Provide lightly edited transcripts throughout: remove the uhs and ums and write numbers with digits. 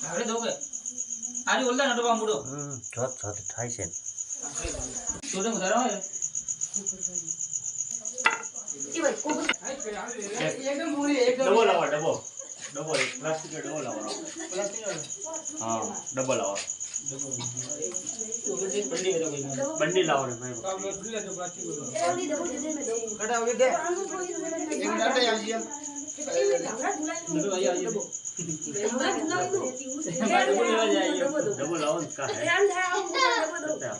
હવે દો કે આરી ઓલદા નડો બામડો છત છત થાય છે તો વધારે હોય ઈ ભાઈ કોબ એકદમ પૂરી એકદમ ડબલ આવો ડબલ પ્લાસ્ટિક ડબલ આવો પ્લાસ્ટિક હા ડબલ આવો બંડી લાવો ને ભાઈ કડા આવી દે એક ડાટે આવી ગયા નડો આવી डबल आवन का है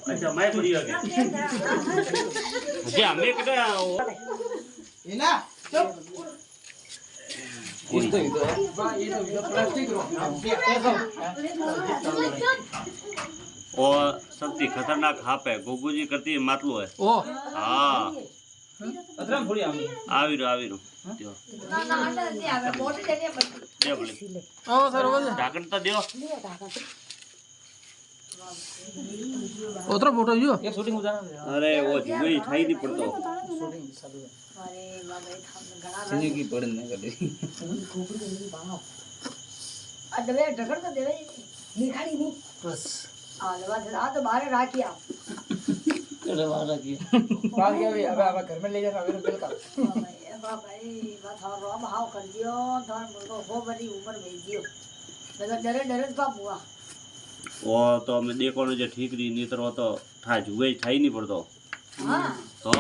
अच्छा मैं पूरी हो गया मुझे हमें कितना इना चुप ये तो प्लास्टिक रो और सबसे खतरनाक हाप है गोगूजी करती है मातलो है ओ हाँ अदरम थोड़ी आवी रो ના ના આટા દે આવે મોટી દે दे बोले ओ सर वो ढाकन तो दियो उतरो फोटो जो एक शूटिंग हो जाना अरे वो जुई थाई नहीं पड़तो शूटिंग चालू है અરે બાબા થામ ઘણા सिनी की पड़न नहीं कर दी આ દવે ઢગર તો દેવે નિખાડી ની बस આ લેવા આ તો બહાર રાખી આપ अरे वाला की बात क्या है अब घर में ले जाना मेरे बिल का બાબા એ વાત હારો ભાવ કરી દિયો ધન બોલો હો બધી ઉપર ભેજ દિયો નગર ડરે ડરે જ બાપ હુઆ वो तो मैं देखो ने जो ठीक री नहीं तो था जुई थाई नहीं पड़तो હા तो